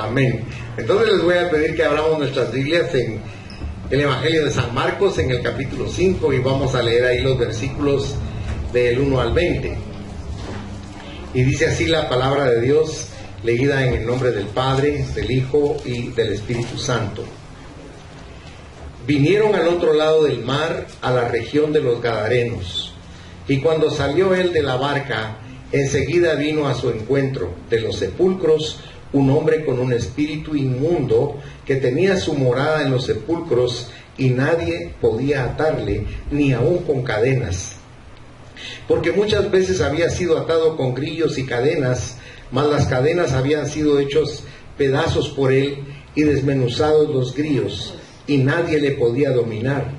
Amén. Entonces les voy a pedir que abramos nuestras Biblias en el Evangelio de San Marcos, en el capítulo 5, y vamos a leer ahí los versículos del 1 al 20. Y dice así la palabra de Dios, leída en el nombre del Padre, del Hijo y del Espíritu Santo. Vinieron al otro lado del mar, a la región de los Gadarenos, y cuando salió él de la barca, enseguida vino a su encuentro de los sepulcros un hombre con un espíritu inmundo que tenía su morada en los sepulcros, y nadie podía atarle, ni aun con cadenas, porque muchas veces había sido atado con grillos y cadenas, mas las cadenas habían sido hechos pedazos por él y desmenuzados los grillos, y nadie le podía dominar.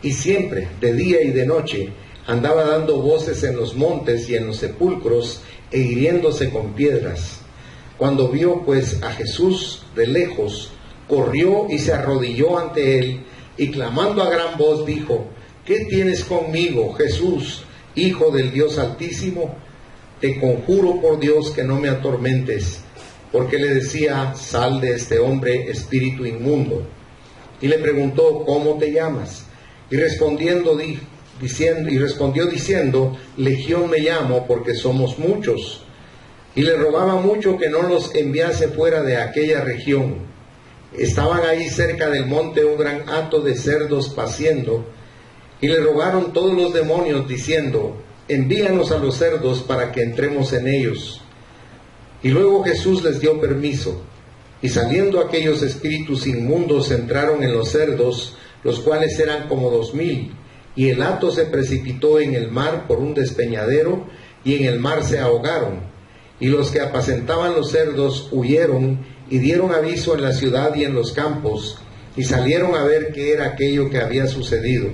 Y siempre, de día y de noche, andaba dando voces en los montes y en los sepulcros, e hiriéndose con piedras. Cuando vio pues a Jesús de lejos, corrió y se arrodilló ante él, y clamando a gran voz dijo: ¿Qué tienes conmigo, Jesús, Hijo del Dios Altísimo? Te conjuro por Dios que no me atormentes. Porque le decía: sal de este hombre, espíritu inmundo. Y le preguntó: ¿cómo te llamas? Y respondió diciendo: Legión me llamo, porque somos muchos. Y le rogaba mucho que no los enviase fuera de aquella región. Estaban ahí cerca del monte un gran hato de cerdos paciendo, y le rogaron todos los demonios diciendo: envíanos a los cerdos para que entremos en ellos. Y luego Jesús les dio permiso, y saliendo aquellos espíritus inmundos entraron en los cerdos, los cuales eran como 2000, y el hato se precipitó en el mar por un despeñadero, y en el mar se ahogaron. Y los que apacentaban los cerdos huyeron y dieron aviso en la ciudad y en los campos, y salieron a ver qué era aquello que había sucedido.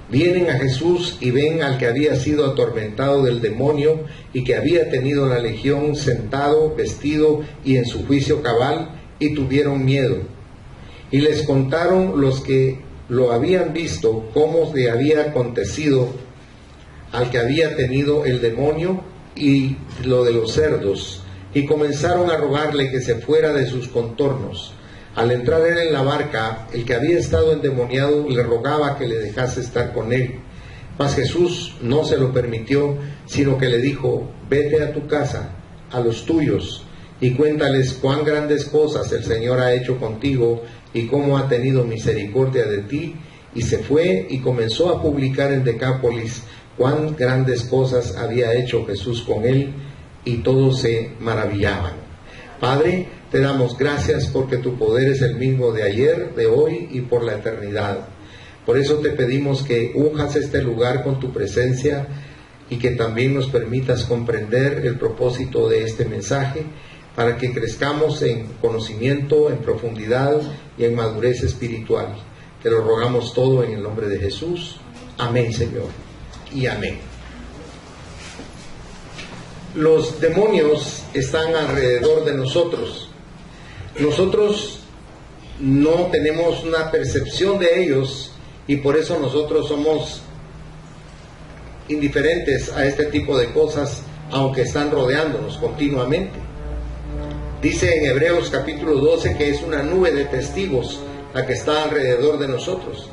Vienen a Jesús y ven al que había sido atormentado del demonio y que había tenido la legión, sentado, vestido y en su juicio cabal, y tuvieron miedo. Y les contaron los que lo habían visto cómo le había acontecido al que había tenido el demonio y lo de los cerdos, y comenzaron a rogarle que se fuera de sus contornos. Al entrar él en la barca, el que había estado endemoniado le rogaba que le dejase estar con él. Mas Jesús no se lo permitió, sino que le dijo: vete a tu casa, a los tuyos, y cuéntales cuán grandes cosas el Señor ha hecho contigo, y cómo ha tenido misericordia de ti. Y se fue y comenzó a publicar en Decápolis cuán grandes cosas había hecho Jesús con él, y todos se maravillaban. Padre, te damos gracias porque tu poder es el mismo de ayer, de hoy y por la eternidad. Por eso te pedimos que unjas este lugar con tu presencia, y que también nos permitas comprender el propósito de este mensaje, para que crezcamos en conocimiento, en profundidad y en madurez espiritual. Te lo rogamos todo en el nombre de Jesús. Amén, Señor. Y amén. Los demonios están alrededor de nosotros. Nosotros no tenemos una percepción de ellos, y por eso nosotros somos indiferentes a este tipo de cosas, aunque están rodeándonos continuamente. Dice en Hebreos capítulo 12 que es una nube de testigos la que está alrededor de nosotros.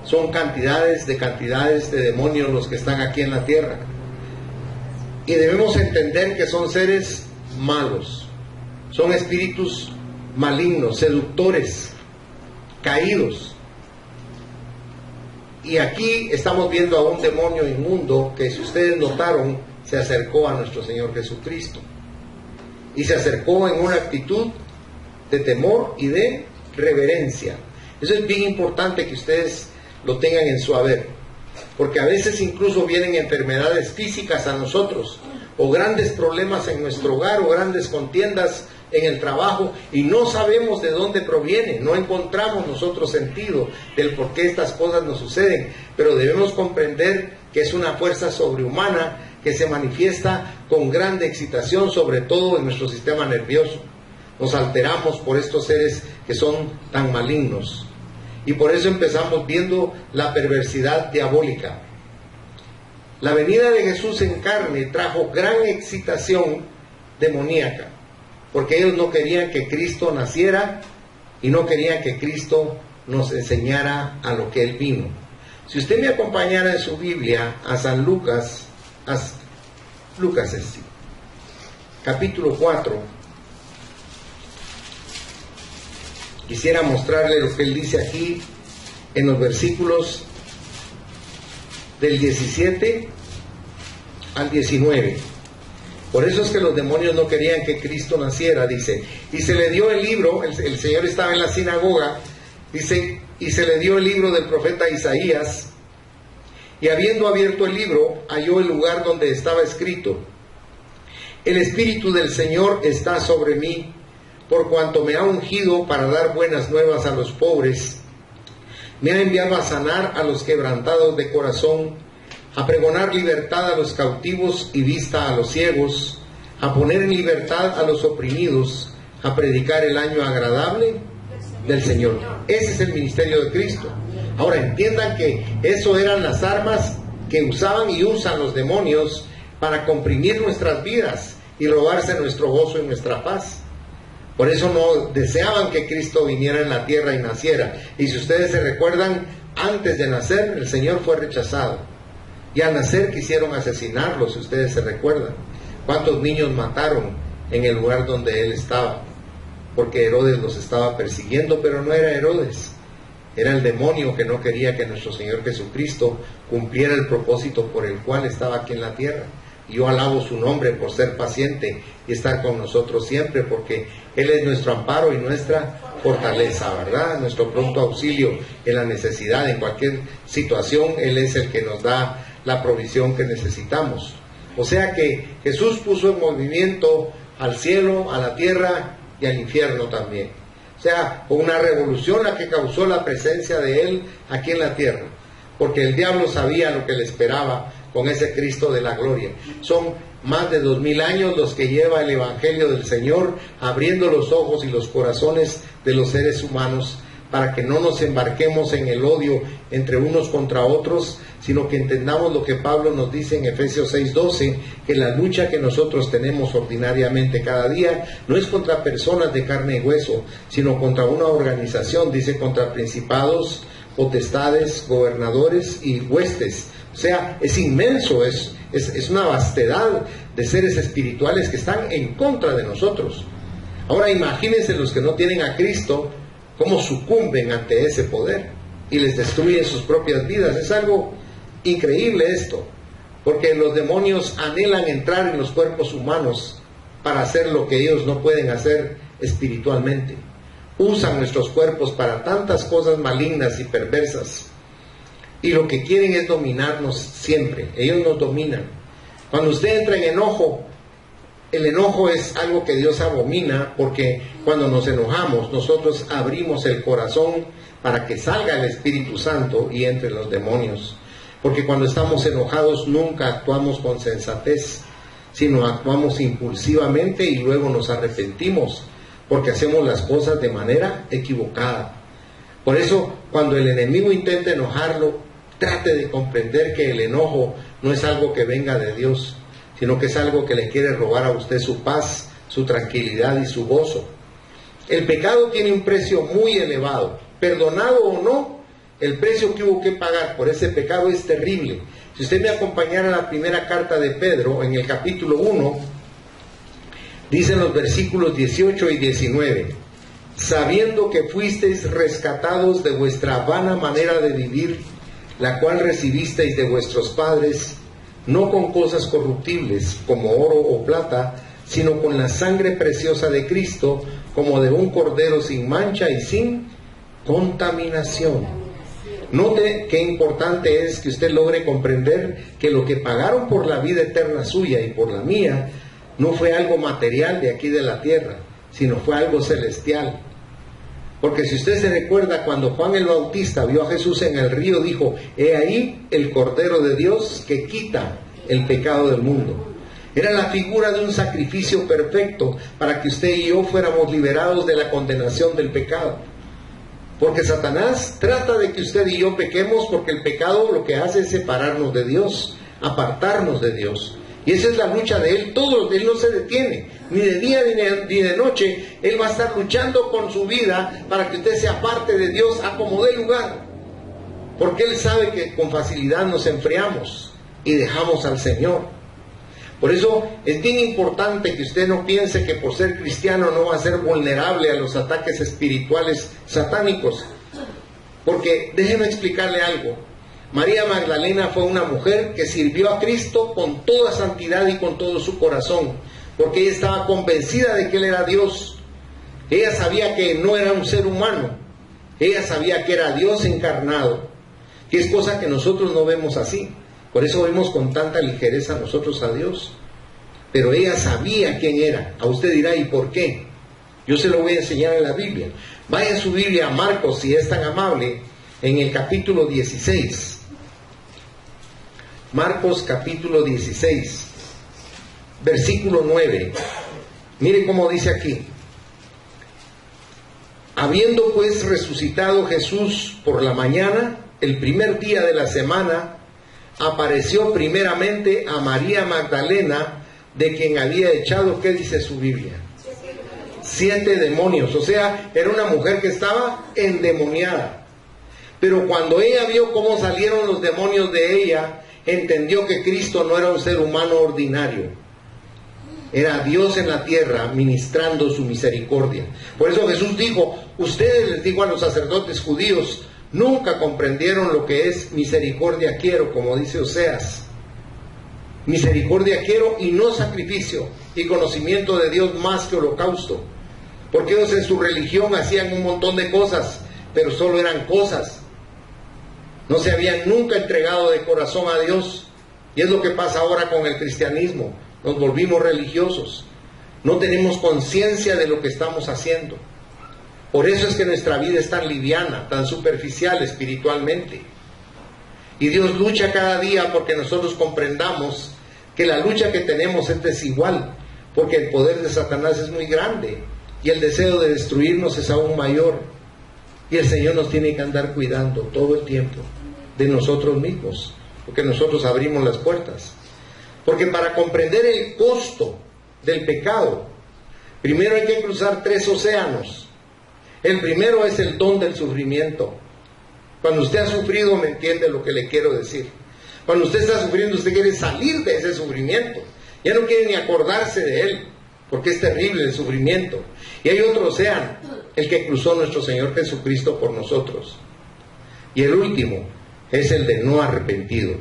Son cantidades de demonios los que están aquí en la tierra. Y debemos entender que son seres malos, son espíritus malignos, seductores, caídos. Y aquí estamos viendo a un demonio inmundo que, si ustedes notaron, se acercó a nuestro Señor Jesucristo. Y se acercó en una actitud de temor y de reverencia. Eso es bien importante que ustedes lo tengan en su haber, porque a veces incluso vienen enfermedades físicas a nosotros, o grandes problemas en nuestro hogar, o grandes contiendas en el trabajo, y no sabemos de dónde proviene, no encontramos nosotros sentido del por qué estas cosas nos suceden, pero debemos comprender que es una fuerza sobrehumana que se manifiesta con grande excitación, sobre todo en nuestro sistema nervioso. Nos alteramos por estos seres que son tan malignos. Y por eso empezamos viendo la perversidad diabólica. La venida de Jesús en carne trajo gran excitación demoníaca. porque ellos no querían que Cristo naciera y no querían que Cristo nos enseñara a lo que Él vino. Si usted me acompañara en su Biblia a San Lucas, capítulo 4, quisiera mostrarle lo que Él dice aquí en los versículos del 17 al 19. Por eso es que los demonios no querían que Cristo naciera, dice. Y se le dio el libro, el Señor estaba en la sinagoga, dice, y se le dio el libro del profeta Isaías, y habiendo abierto el libro, halló el lugar donde estaba escrito: el Espíritu del Señor está sobre mí, por cuanto me ha ungido para dar buenas nuevas a los pobres. Me ha enviado a sanar a los quebrantados de corazón, a pregonar libertad a los cautivos y vista a los ciegos, a poner en libertad a los oprimidos, a predicar el año agradable del Señor. Ese es el ministerio de Cristo. Ahora entiendan que eso eran las armas que usaban y usan los demonios para comprimir nuestras vidas y robarse nuestro gozo y nuestra paz. Por eso no deseaban que Cristo viniera en la tierra y naciera. Y si ustedes se recuerdan, antes de nacer el Señor fue rechazado. Y al nacer quisieron asesinarlo, si ustedes se recuerdan. ¿Cuántos niños mataron en el lugar donde Él estaba? Porque Herodes los estaba persiguiendo, pero no era Herodes. Era el demonio que no quería que nuestro Señor Jesucristo cumpliera el propósito por el cual estaba aquí en la tierra. Y yo alabo su nombre por ser paciente y estar con nosotros siempre, porque Él es nuestro amparo y nuestra fortaleza, ¿verdad? Nuestro pronto auxilio en la necesidad, en cualquier situación. Él es el que nos da la provisión que necesitamos. O sea que Jesús puso en movimiento al cielo, a la tierra y al infierno también. O sea, una revolución la que causó la presencia de Él aquí en la tierra, porque el diablo sabía lo que le esperaba con ese Cristo de la gloria. Son más de 2000 años los que lleva el Evangelio del Señor, abriendo los ojos y los corazones de los seres humanos, para que no nos embarquemos en el odio entre unos contra otros, sino que entendamos lo que Pablo nos dice en Efesios 6:12, que la lucha que nosotros tenemos ordinariamente cada día no es contra personas de carne y hueso, sino contra una organización, dice, contra principados, potestades, gobernadores y huestes. O sea, es inmenso, es una vastedad de seres espirituales que están en contra de nosotros. Ahora imagínense los que no tienen a Cristo, cómo sucumben ante ese poder y les destruyen sus propias vidas. Es algo increíble esto, porque los demonios anhelan entrar en los cuerpos humanos para hacer lo que ellos no pueden hacer espiritualmente. Usan nuestros cuerpos para tantas cosas malignas y perversas, y lo que quieren es dominarnos siempre. Ellos nos dominan. Cuando usted entra en enojo, el enojo es algo que Dios abomina, porque cuando nos enojamos nosotros abrimos el corazón para que salga el Espíritu Santo y entre los demonios. Porque cuando estamos enojados nunca actuamos con sensatez, sino actuamos impulsivamente y luego nos arrepentimos, porque hacemos las cosas de manera equivocada. Por eso, cuando el enemigo intenta enojarlo, trate de comprender que el enojo no es algo que venga de Dios, sino que es algo que le quiere robar a usted su paz, su tranquilidad y su gozo. El pecado tiene un precio muy elevado. Perdonado o no, el precio que hubo que pagar por ese pecado es terrible. Si usted me acompañara a la primera carta de Pedro, en el capítulo 1, dicen los versículos 18 y 19: sabiendo que fuisteis rescatados de vuestra vana manera de vivir, la cual recibisteis de vuestros padres, no con cosas corruptibles como oro o plata, sino con la sangre preciosa de Cristo, como de un cordero sin mancha y sin contaminación. Note qué importante es que usted logre comprender que lo que pagaron por la vida eterna suya y por la mía no fue algo material de aquí de la tierra, sino fue algo celestial. Porque si usted se recuerda, cuando Juan el Bautista vio a Jesús en el río, dijo: he ahí el Cordero de Dios que quita el pecado del mundo. Era la figura de un sacrificio perfecto para que usted y yo fuéramos liberados de la condenación del pecado. Porque Satanás trata de que usted y yo pequemos, porque el pecado lo que hace es separarnos de Dios, apartarnos de Dios. Y esa es la lucha de Él. Él no se detiene, ni de día ni de noche. Él va a estar luchando con su vida para que usted sea parte de Dios a como dé lugar. Porque Él sabe que con facilidad nos enfriamos y dejamos al Señor. Por eso es bien importante que usted no piense que por ser cristiano no va a ser vulnerable a los ataques espirituales satánicos. Porque déjeme explicarle algo. María Magdalena fue una mujer que sirvió a Cristo con toda santidad y con todo su corazón, porque ella estaba convencida de que Él era Dios. Ella sabía que no era un ser humano, ella sabía que era Dios encarnado, que es cosa que nosotros no vemos así. Por eso vemos con tanta ligereza nosotros a Dios. Pero ella sabía quién era. A usted dirá, ¿y por qué? Yo se lo voy a enseñar en la Biblia. Vaya a su Biblia a Marcos, si es tan amable, en el capítulo 16. Marcos capítulo 16, versículo 9. Miren cómo dice aquí. Habiendo pues resucitado Jesús por la mañana, el primer día de la semana, apareció primeramente a María Magdalena, de quien había echado, ¿qué dice su Biblia? 7 demonios. O sea, era una mujer que estaba endemoniada. Pero cuando ella vio cómo salieron los demonios de ella, entendió que Cristo no era un ser humano ordinario. Era Dios en la tierra ministrando su misericordia. Por eso Jesús dijo, ustedes, les dijo a los sacerdotes judíos, nunca comprendieron lo que es misericordia quiero, como dice Oseas. Misericordia quiero y no sacrificio, y conocimiento de Dios más que holocausto. Porque ellos en su religión hacían un montón de cosas, pero solo eran cosas. No se habían nunca entregado de corazón a Dios. Y es lo que pasa ahora con el cristianismo. Nos volvimos religiosos. No tenemos conciencia de lo que estamos haciendo. Por eso es que nuestra vida es tan liviana, tan superficial espiritualmente. Y Dios lucha cada día porque nosotros comprendamos que la lucha que tenemos es desigual, porque el poder de Satanás es muy grande y el deseo de destruirnos es aún mayor. Y el Señor nos tiene que andar cuidando todo el tiempo de nosotros mismos, porque nosotros abrimos las puertas. Porque para comprender el costo del pecado, primero hay que cruzar 3 océanos. El primero es el don del sufrimiento. Cuando usted ha sufrido, me entiende lo que le quiero decir. Cuando usted está sufriendo, usted quiere salir de ese sufrimiento. Ya no quiere ni acordarse de él, porque es terrible el sufrimiento. Y hay otro océano, el que cruzó nuestro Señor Jesucristo por nosotros. Y el último es el de no arrepentido.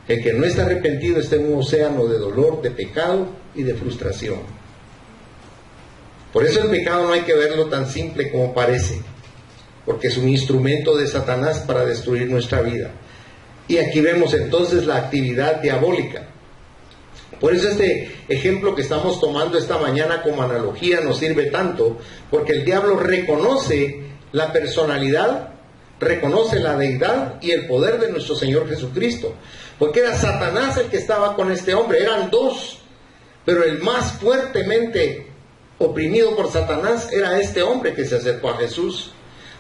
El que no está arrepentido está en un océano de dolor, de pecado y de frustración. Por eso el pecado no hay que verlo tan simple como parece, porque es un instrumento de Satanás para destruir nuestra vida. Y aquí vemos entonces la actividad diabólica. Por eso este ejemplo que estamos tomando esta mañana como analogía nos sirve tanto, porque el diablo reconoce la personalidad, reconoce la deidad y el poder de nuestro Señor Jesucristo. Porque era Satanás el que estaba con este hombre, eran 2, pero el más fuertemente oprimido por Satanás era este hombre que se acercó a Jesús.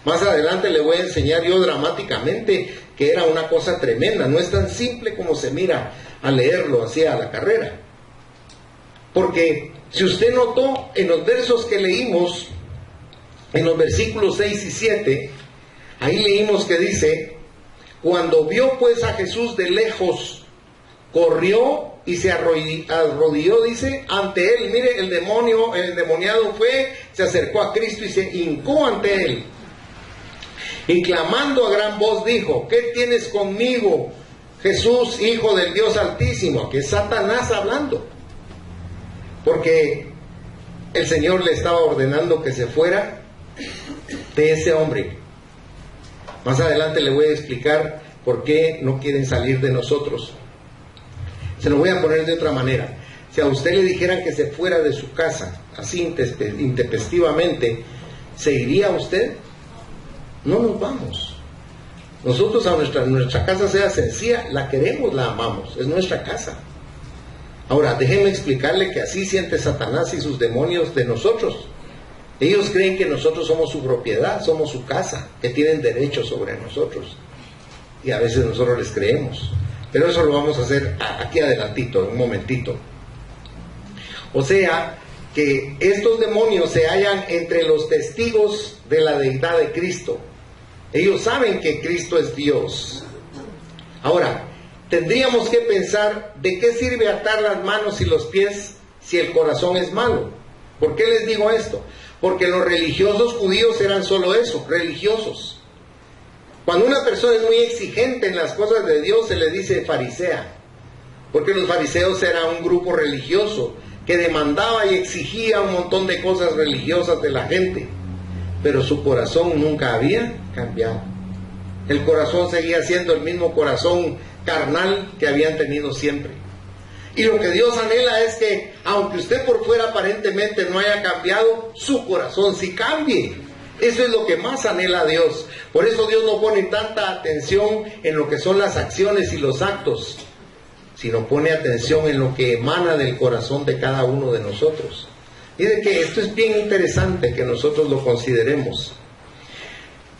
Más adelante le voy a enseñar yo dramáticamente que era una cosa tremenda, no es tan simple como se mira a leerlo así a la carrera. Porque si usted notó en los versos que leímos, en los versículos 6 y 7, ahí leímos que dice, cuando vio pues a Jesús de lejos, corrió y se arrodilló, dice, ante él. Mire, el endemoniado fue, se acercó a Cristo y se hincó ante él. Y clamando a gran voz dijo, ¿qué tienes conmigo, Jesús, Hijo del Dios Altísimo? Que es Satanás hablando. Porque el Señor le estaba ordenando que se fuera de ese hombre. Más adelante le voy a explicar por qué no quieren salir de nosotros. Se lo voy a poner de otra manera. Si a usted le dijeran que se fuera de su casa, así intempestivamente, ¿se iría usted? No nos vamos. Nosotros a nuestra casa sea sencilla, la queremos, la amamos, es nuestra casa. Ahora, déjenme explicarle que así siente Satanás y sus demonios de nosotros. Ellos creen que nosotros somos su propiedad, somos su casa, que tienen derecho sobre nosotros. Y a veces nosotros les creemos. Pero eso lo vamos a hacer aquí adelantito, en un momentito. O sea, que estos demonios se hallan entre los testigos de la deidad de Cristo. Ellos saben que Cristo es Dios. Ahora, tendríamos que pensar, ¿de qué sirve atar las manos y los pies si el corazón es malo? ¿Por qué les digo esto? Porque los religiosos judíos eran solo eso, religiosos. Cuando una persona es muy exigente en las cosas de Dios, se le dice farisea, porque los fariseos eran un grupo religioso que demandaba y exigía un montón de cosas religiosas de la gente, pero su corazón nunca había cambiado. El corazón seguía siendo el mismo corazón carnal que habían tenido siempre. Y lo que Dios anhela es que, aunque usted por fuera aparentemente no haya cambiado, su corazón sí cambie. Eso es lo que más anhela Dios. Por eso Dios no pone tanta atención en lo que son las acciones y los actos, sino pone atención en lo que emana del corazón de cada uno de nosotros. Y de que esto es bien interesante que nosotros lo consideremos.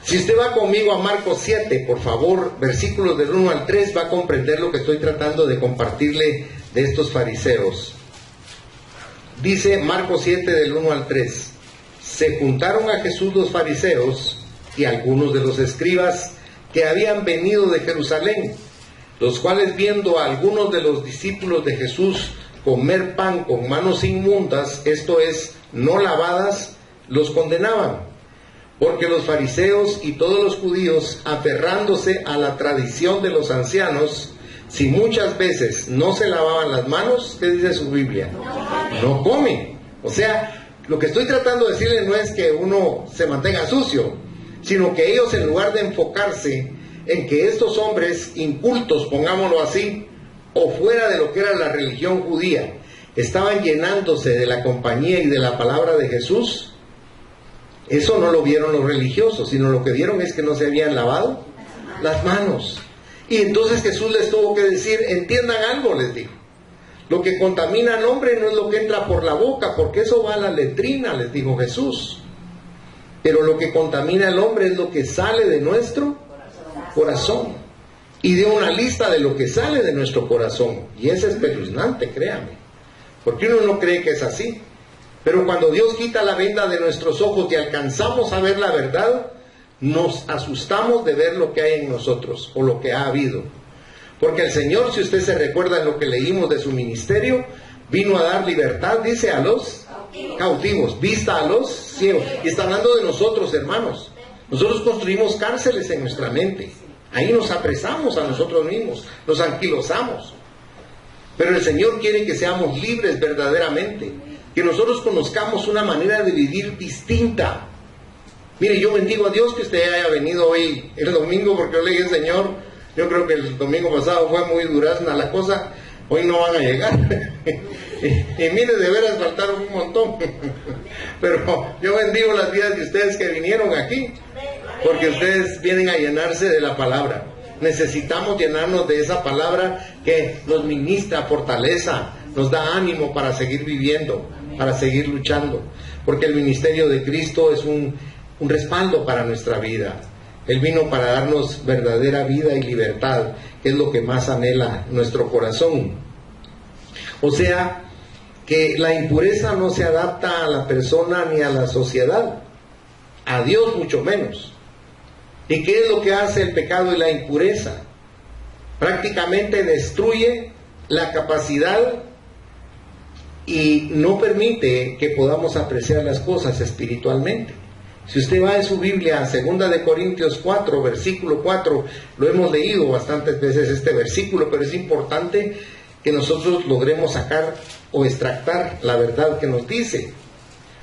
Si usted va conmigo a Marcos 7, por favor, versículos del 1 al 3, va a comprender lo que estoy tratando de compartirle de estos fariseos. Dice Marcos 7 del 1 al 3: se juntaron a Jesús los fariseos y algunos de los escribas que habían venido de Jerusalén, los cuales, viendo a algunos de los discípulos de Jesús comer pan con manos inmundas, esto es, no lavadas, los condenaban. Porque los fariseos y todos los judíos, aferrándose a la tradición de los ancianos, si muchas veces no se lavaban las manos, ¿qué dice su Biblia? No comen. O sea, lo que estoy tratando de decirle no es que uno se mantenga sucio, sino que ellos, en lugar de enfocarse en que estos hombres incultos, pongámoslo así, o fuera de lo que era la religión judía, estaban llenándose de la compañía y de la palabra de Jesús, eso no lo vieron los religiosos, sino lo que vieron es que no se habían lavado las manos. Y entonces Jesús les tuvo que decir, entiendan algo, les dijo. Lo que contamina al hombre no es lo que entra por la boca, porque eso va a la letrina, les dijo Jesús. Pero lo que contamina al hombre es lo que sale de nuestro corazón. Y dio una lista de lo que sale de nuestro corazón. Y es espeluznante, créame. Porque uno no cree que es así. Pero cuando Dios quita la venda de nuestros ojos y alcanzamos a ver la verdad, nos asustamos de ver lo que hay en nosotros o lo que ha habido. Porque el Señor, si usted se recuerda en lo que leímos de su ministerio, vino a dar libertad, dice, a los cautivos, vista a los ciegos. Y está hablando de nosotros, hermanos. Nosotros construimos cárceles en nuestra mente. Ahí nos apresamos a nosotros mismos, nos anquilosamos. Pero el Señor quiere que seamos libres verdaderamente, que nosotros conozcamos una manera de vivir distinta. Mire, yo bendigo a Dios que usted haya venido hoy, el domingo, porque yo le dije, Señor, yo creo que el domingo pasado fue muy durazna la cosa, hoy no van a llegar. y mire, de veras faltaron un montón. Pero yo bendigo las vidas de ustedes que vinieron aquí, porque ustedes vienen a llenarse de la palabra. Necesitamos llenarnos de esa palabra que nos ministra fortaleza, nos da ánimo para seguir viviendo, para seguir luchando, porque el ministerio de Cristo es un respaldo para nuestra vida. Él vino para darnos verdadera vida y libertad, que es lo que más anhela nuestro corazón. O sea, que la impureza no se adapta a la persona ni a la sociedad, a Dios mucho menos. ¿Y qué es lo que hace el pecado y la impureza? Prácticamente destruye la capacidad y no permite que podamos apreciar las cosas espiritualmente. Si usted va en su Biblia a 2 de Corintios 4, versículo 4, lo hemos leído bastantes veces este versículo, pero es importante que nosotros logremos sacar o extractar la verdad que nos dice.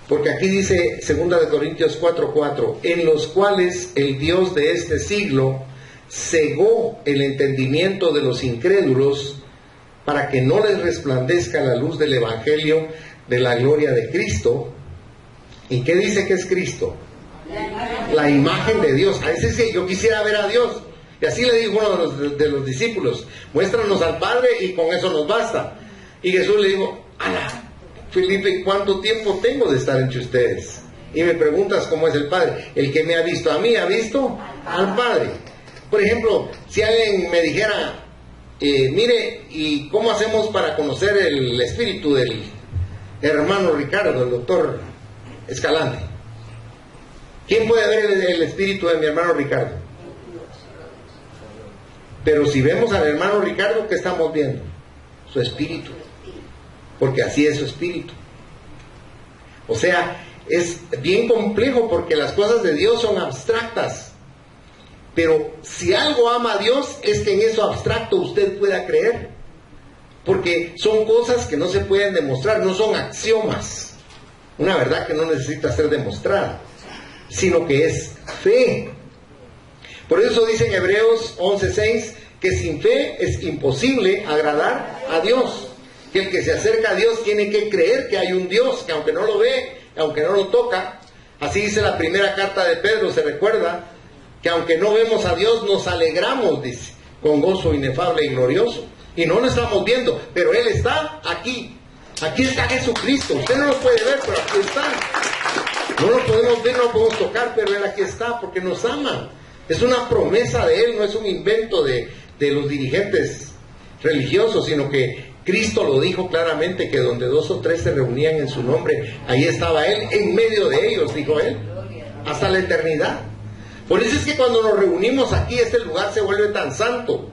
Porque aquí dice 2 de Corintios 4:4, en los cuales el Dios de este siglo cegó el entendimiento de los incrédulos para que no les resplandezca la luz del Evangelio de la gloria de Cristo. ¿Y qué dice que es Cristo? La imagen de Dios. A veces sí, yo quisiera ver a Dios. Y así le dijo uno de los discípulos, muéstranos al Padre y con eso nos basta. Y Jesús le dijo, ala, Felipe, ¿cuánto tiempo tengo de estar entre ustedes? Y me preguntas cómo es el Padre. El que me ha visto a mí, ha visto al Padre. Por ejemplo, si alguien me dijera, mire, ¿y cómo hacemos para conocer el espíritu del hermano Ricardo, el doctor Escalante? ¿Quién puede ver el espíritu de mi hermano Ricardo? Pero si vemos al hermano Ricardo, ¿qué estamos viendo? Su espíritu, porque así es su espíritu. O sea, es bien complejo porque las cosas de Dios son abstractas, pero si algo ama a Dios es que en eso abstracto usted pueda creer, porque son cosas que no se pueden demostrar, no son axiomas, una verdad que no necesita ser demostrada, sino que es fe. Por eso dice en Hebreos 11:6 que sin fe es imposible agradar a Dios, que el que se acerca a Dios tiene que creer que hay un Dios, que aunque no lo ve, aunque no lo toca, así dice la primera carta de Pedro, se recuerda, que aunque no vemos a Dios nos alegramos, dice, con gozo inefable y glorioso, y no lo estamos viendo, pero Él está aquí. Aquí está Jesucristo, usted no lo puede ver, pero aquí está. No lo podemos ver, no lo podemos tocar, pero Él aquí está, porque nos ama. Es una promesa de Él, no es un invento de los dirigentes religiosos, sino que Cristo lo dijo claramente, que donde 2 o 3 se reunían en su nombre, ahí estaba Él, en medio de ellos, dijo Él, hasta la eternidad. Por eso es que cuando nos reunimos aquí, este lugar se vuelve tan santo,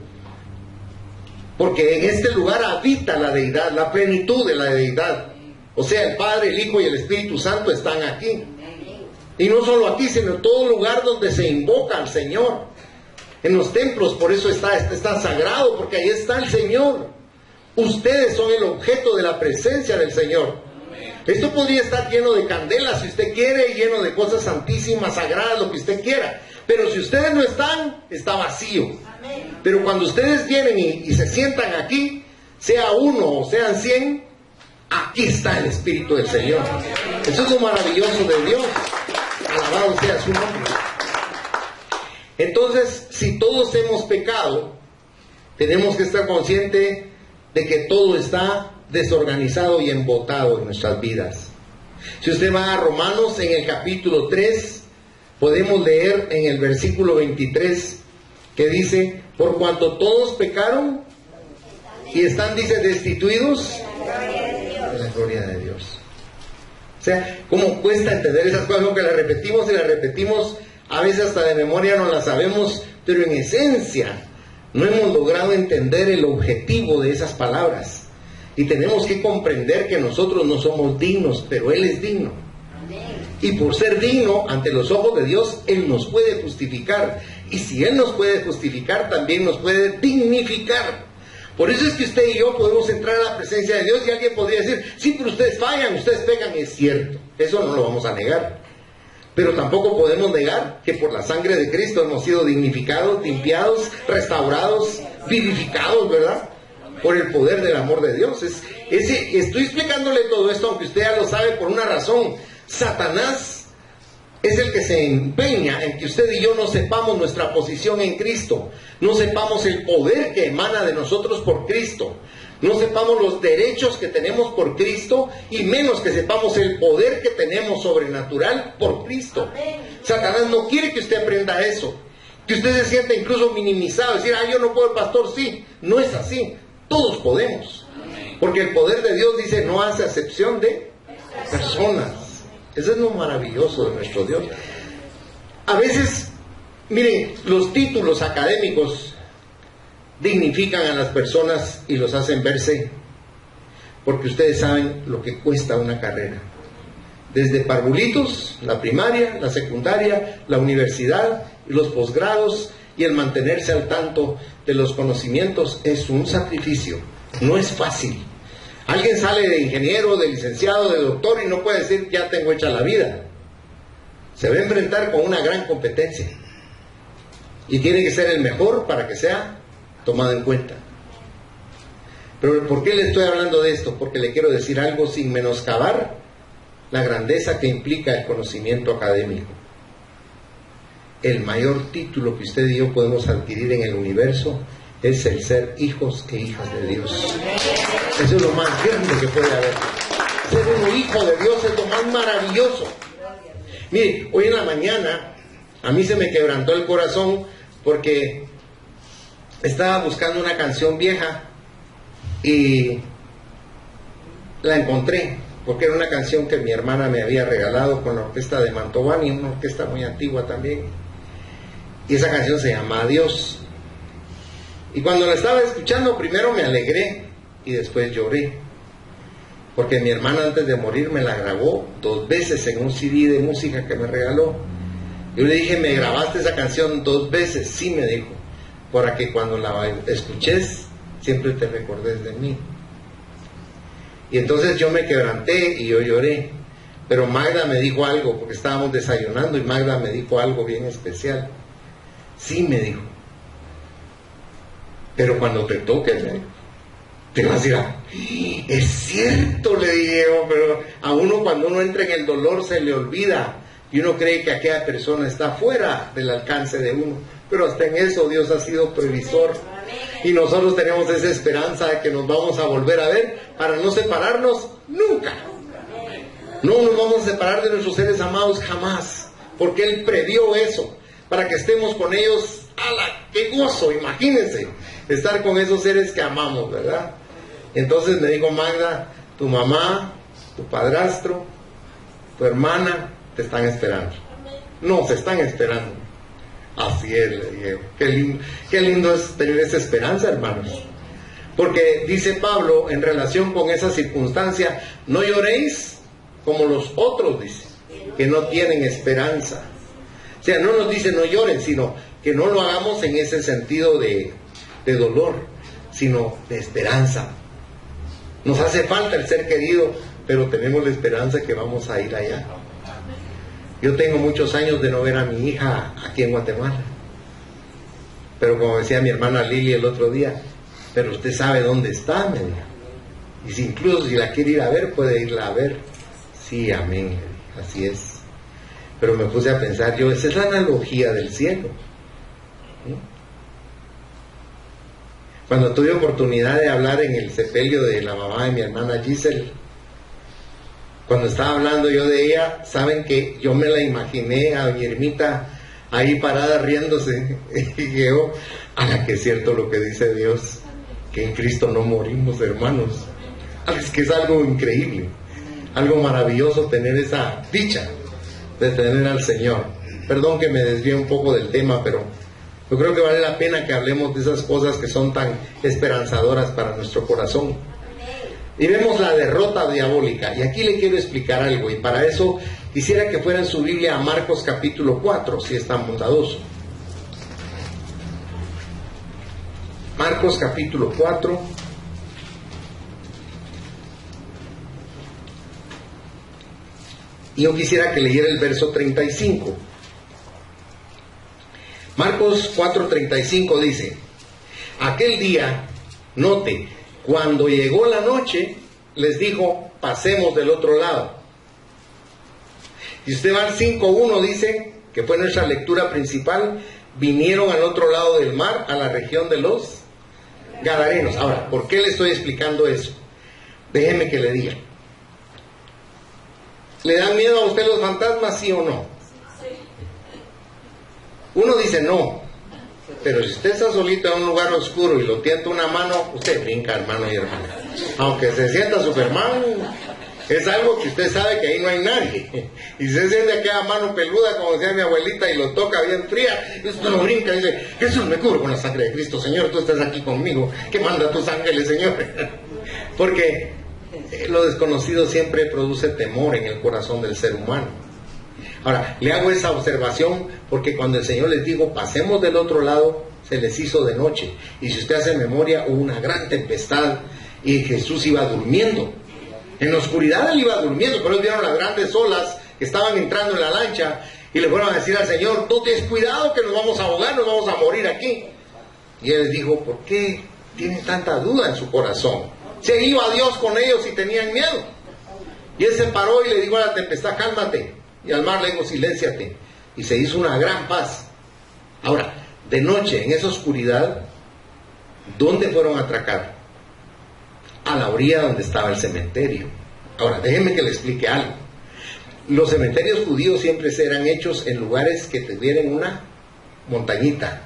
porque en este lugar habita la deidad, la plenitud de la deidad. O sea, el Padre, el Hijo y el Espíritu Santo están aquí. Y no solo aquí, sino en todo lugar donde se invoca al Señor. En los templos, por eso está sagrado, porque ahí está el Señor. Ustedes son el objeto de la presencia del Señor. Esto podría estar lleno de candelas si usted quiere, lleno de cosas santísimas, sagradas, lo que usted quiera. Pero si ustedes no están, está vacío. Pero cuando ustedes vienen y se sientan aquí, sea uno o sean 100, aquí está el Espíritu del Señor. Eso es lo maravilloso de Dios. Alabado sea su nombre. Entonces, si todos hemos pecado, tenemos que estar conscientes de que todo está desorganizado y embotado en nuestras vidas. Si usted va a Romanos, en el capítulo 3, podemos leer en el versículo 23, que dice, por cuanto todos pecaron y están, dice, destituidos de la gloria de Dios. O sea, ¿cómo cuesta entender esas cosas? Aunque las repetimos y las repetimos, a veces hasta de memoria no las sabemos, pero en esencia no hemos logrado entender el objetivo de esas palabras. Y tenemos que comprender que nosotros no somos dignos, pero Él es digno. Y por ser digno ante los ojos de Dios, Él nos puede justificar. Y si Él nos puede justificar, también nos puede dignificar. Por eso es que usted y yo podemos entrar a la presencia de Dios y alguien podría decir, sí, pero ustedes fallan, ustedes pecan. Es cierto, eso no lo vamos a negar. Pero tampoco podemos negar que por la sangre de Cristo hemos sido dignificados, limpiados, restaurados, vivificados, ¿verdad? Por el poder del amor de Dios. Estoy explicándole todo esto, aunque usted ya lo sabe, por una razón. Satanás es el que se empeña en que usted y yo no sepamos nuestra posición en Cristo, no sepamos el poder que emana de nosotros por Cristo, no sepamos los derechos que tenemos por Cristo, y menos que sepamos el poder que tenemos sobrenatural por Cristo. Satanás no quiere que usted aprenda eso, que usted se sienta incluso minimizado, decir, yo no puedo, el pastor sí. No es así, todos podemos, porque el poder de Dios, dice, no hace acepción de personas. Eso es lo maravilloso de nuestro Dios. A veces, miren, los títulos académicos dignifican a las personas y los hacen verse, porque ustedes saben lo que cuesta una carrera. Desde parvulitos, la primaria, la secundaria, la universidad, los posgrados, y el mantenerse al tanto de los conocimientos es un sacrificio, no es fácil. Alguien sale de ingeniero, de licenciado, de doctor y no puede decir, ya tengo hecha la vida. Se va a enfrentar con una gran competencia. Y tiene que ser el mejor para que sea tomado en cuenta. Pero ¿por qué le estoy hablando de esto? Porque le quiero decir algo sin menoscabar la grandeza que implica el conocimiento académico. El mayor título que usted y yo podemos adquirir en el universo es el ser hijos e hijas de Dios. Eso es lo más grande que puede haber. Ser un hijo de Dios es lo más maravilloso. Mire, hoy en la mañana a mí se me quebrantó el corazón porque estaba buscando una canción vieja y la encontré, porque era una canción que mi hermana me había regalado con la orquesta de Mantovani, una orquesta muy antigua también, y esa canción se llama Adiós. Y cuando la estaba escuchando, primero me alegré y después lloré, porque mi hermana antes de morir me la grabó 2 veces en un CD de música que me regaló. Yo le dije, ¿me grabaste esa canción 2 veces? Sí, me dijo, para que cuando la escuches siempre te recordes de mí. Y entonces yo me quebranté y yo lloré, pero Magda me dijo algo, porque estábamos desayunando y Magda me dijo algo bien especial. Sí, me dijo, pero cuando te toque, te vas a decir, es cierto, le dije yo, pero a uno cuando uno entra en el dolor se le olvida y uno cree que aquella persona está fuera del alcance de uno, pero hasta en eso Dios ha sido previsor y nosotros tenemos esa esperanza de que nos vamos a volver a ver para no separarnos nunca. No nos vamos a separar de nuestros seres amados jamás, porque Él previó eso, para que estemos con ellos. ¡Hala! ¡Qué gozo! Imagínense estar con esos seres que amamos, ¿verdad? Entonces me dijo Magda, tu mamá, tu padrastro, tu hermana te están esperando. No, se están esperando. Así es, le dije. Qué lindo es tener esa esperanza, hermanos. Porque dice Pablo en relación con esa circunstancia, no lloréis como los otros, dice, que no tienen esperanza. O sea, no nos dice no lloren, sino que no lo hagamos en ese sentido de dolor, sino de esperanza. Nos hace falta el ser querido, pero tenemos la esperanza que vamos a ir allá. Yo tengo muchos años de no ver a mi hija aquí en Guatemala, pero como decía mi hermana Lili el otro día, pero usted sabe dónde está, me dijo, y si incluso si la quiere ir a ver, puede irla a ver. Sí, amén, así es. Pero me puse a pensar yo, esa es la analogía del cielo. Cuando tuve oportunidad de hablar en el sepelio de la mamá de mi hermana Giselle, cuando estaba hablando yo de ella, saben que yo me la imaginé a mi ermita ahí parada riéndose, y yo, a la que es cierto lo que dice Dios, que en Cristo no morimos, hermanos. Es que es algo increíble, algo maravilloso tener esa dicha de tener al Señor. Perdón que me desvíe un poco del tema, pero yo creo que vale la pena que hablemos de esas cosas que son tan esperanzadoras para nuestro corazón. Y vemos la derrota diabólica, y aquí le quiero explicar algo, y para eso quisiera que fuera en su Biblia a Marcos capítulo 4, si es tan bondadoso. Marcos capítulo 4. Y yo quisiera que leyera el verso 35. Marcos 4:35 dice, aquel día, note, cuando llegó la noche, les dijo, pasemos del otro lado. Y usted va al 5:1, dice, que fue nuestra lectura principal, vinieron al otro lado del mar, a la región de los Gadarenos. Ahora, ¿por qué le estoy explicando eso? Déjeme que le diga. ¿Le dan miedo a usted los fantasmas, sí o no? Uno dice no, pero si usted está solito en un lugar oscuro y lo tienta una mano, usted brinca, hermano y hermana. Aunque se sienta Superman, es algo que usted sabe que ahí no hay nadie. Y se siente aquella mano peluda, como decía mi abuelita, y lo toca bien fría, y usted lo brinca y dice, Jesús, me cubro con la sangre de Cristo, Señor, tú estás aquí conmigo, que manda tus ángeles, Señor. Porque lo desconocido siempre produce temor en el corazón del ser humano. Ahora, le hago esa observación porque cuando el Señor les dijo, pasemos del otro lado, se les hizo de noche. Y si usted hace memoria, hubo una gran tempestad y Jesús iba durmiendo. En la oscuridad él iba durmiendo, pero ellos vieron las grandes olas que estaban entrando en la lancha y le fueron a decir al Señor, tú tienes cuidado que nos vamos a ahogar, nos vamos a morir aquí. Y él les dijo, ¿por qué tienen tanta duda en su corazón? Se iba Dios con ellos y tenían miedo. Y él se paró y le dijo a la tempestad, cálmate. Y al mar le dijo, silénciate. Y se hizo una gran paz. Ahora, de noche, en esa oscuridad, ¿dónde fueron a atracar? A la orilla donde estaba el cementerio. Ahora, déjenme que le explique algo. Los cementerios judíos siempre eran hechos en lugares que tuvieran una montañita,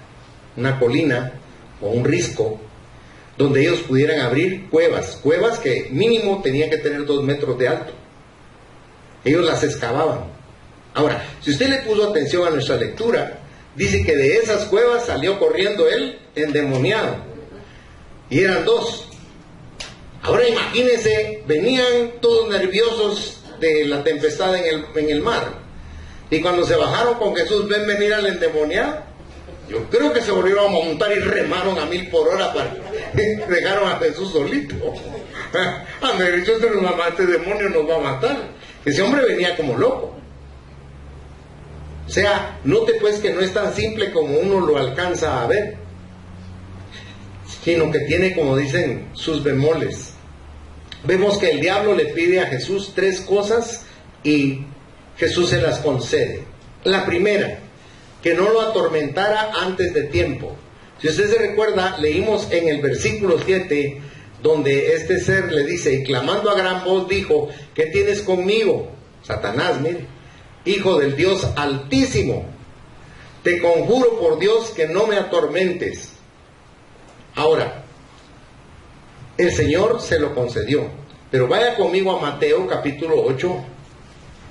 una colina o un risco, donde ellos pudieran abrir cuevas que mínimo tenían que tener 2 metros de alto. Ellos las excavaban. Ahora, si usted le puso atención a nuestra lectura, dice que de esas cuevas salió corriendo el endemoniado, y eran 2. Ahora imagínense, venían todos nerviosos de la tempestad en el mar, y cuando se bajaron con Jesús, ven venir al endemoniado, yo creo que se volvieron a montar y remaron a 1000 por hora para dejaron a Jesús solito. Este demonio nos va a matar. Ese hombre venía como loco. O sea, note pues que no es tan simple como uno lo alcanza a ver, sino que tiene, como dicen, sus bemoles. Vemos que el diablo le pide a Jesús 3 cosas y Jesús se las concede. La primera, que no lo atormentara antes de tiempo. Si usted se recuerda, leímos en el versículo 7, donde este ser le dice, y clamando a gran voz dijo, ¿qué tienes conmigo? Satanás, mire, hijo del Dios Altísimo, te conjuro por Dios que no me atormentes. Ahora, el Señor se lo concedió, pero vaya conmigo a Mateo capítulo 8,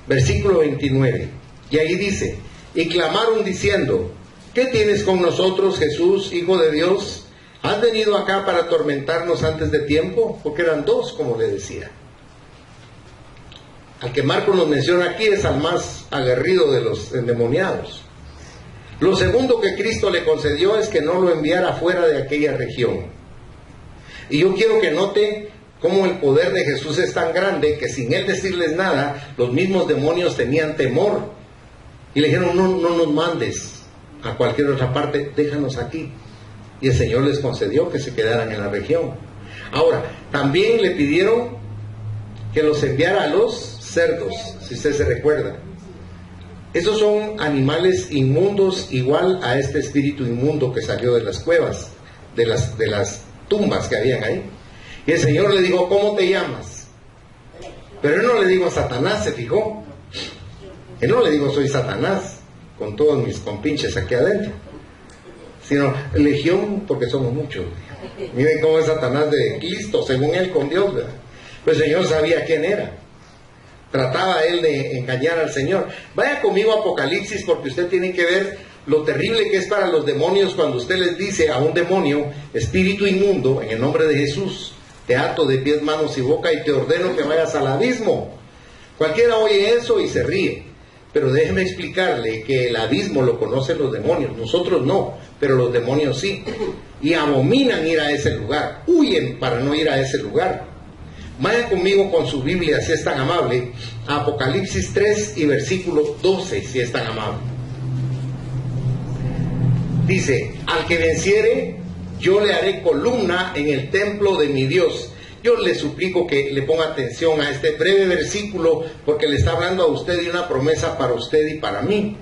versículo 29, y ahí dice, y clamaron diciendo, ¿qué tienes con nosotros, Jesús, Hijo de Dios? ¿Has venido acá para atormentarnos antes de tiempo? Porque eran 2, como le decía. Al que Marcos nos menciona aquí es al más aguerrido de los endemoniados. Lo segundo que Cristo le concedió es que no lo enviara fuera de aquella región. Y yo quiero que note cómo el poder de Jesús es tan grande que sin Él decirles nada, los mismos demonios tenían temor. Y le dijeron, no nos mandes a cualquier otra parte, déjanos aquí. Y el Señor les concedió que se quedaran en la región. Ahora, también le pidieron que los enviara a los cerdos, si usted se recuerda. Esos son animales inmundos, igual a este espíritu inmundo que salió de las cuevas, de las tumbas que habían ahí. Y el Señor le dijo, ¿cómo te llamas? Pero Él no le dijo Satanás, ¿se fijó? Él no le dijo, soy Satanás, con todos mis compinches aquí adentro, sino legión, porque somos muchos. Miren cómo es Satanás de listo, según él, con Dios, ¿verdad? Pues el Señor sabía quién era. Trataba él de engañar al Señor. Vaya conmigo a Apocalipsis, porque usted tiene que ver lo terrible que es para los demonios cuando usted les dice a un demonio, espíritu inmundo, en el nombre de Jesús, te ato de pies, manos y boca y te ordeno que vayas al abismo. Cualquiera oye eso y se ríe. Pero déjeme explicarle que el abismo lo conocen los demonios, nosotros no, pero los demonios sí. Y abominan ir a ese lugar, huyen para no ir a ese lugar. Vaya conmigo con su Biblia, si es tan amable, a Apocalipsis 3 y versículo 12, si es tan amable. Dice, al que venciere, yo le haré columna en el templo de mi Dios. Yo le suplico que le ponga atención a este breve versículo, porque le está hablando a usted de una promesa para usted y para mí.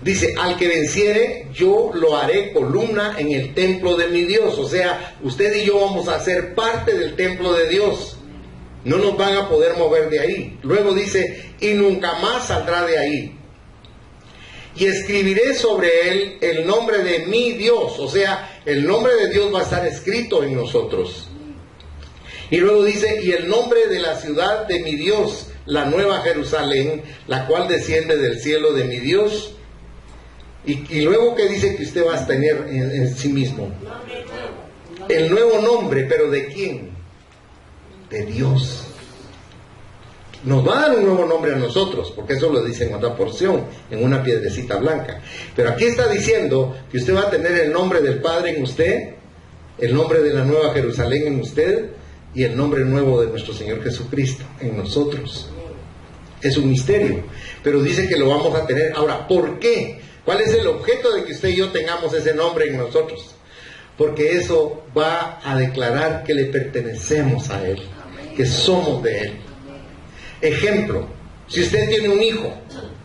Dice, al que venciere, yo lo haré columna en el templo de mi Dios. O sea, usted y yo vamos a ser parte del templo de Dios. No nos van a poder mover de ahí. Luego dice, y nunca más saldrá de ahí. Y escribiré sobre él el nombre de mi Dios. O sea, el nombre de Dios va a estar escrito en nosotros. Y luego dice, y el nombre de la ciudad de mi Dios, la nueva Jerusalén, la cual desciende del cielo de mi Dios. Y luego que dice que usted va a tener en sí mismo el nuevo nombre, pero ¿de quién? De Dios. Nos va a dar un nuevo nombre a nosotros, porque eso lo dice en otra porción, en una piedrecita blanca. Pero aquí está diciendo que usted va a tener el nombre del Padre en usted, el nombre de la nueva Jerusalén en usted, y el nombre nuevo de nuestro Señor Jesucristo en nosotros. Es un misterio, pero dice que lo vamos a tener. Ahora, ¿por qué? ¿Cuál es el objeto de que usted y yo tengamos ese nombre en nosotros? Porque eso va a declarar que le pertenecemos a Él, que somos de Él. Ejemplo, si usted tiene un hijo,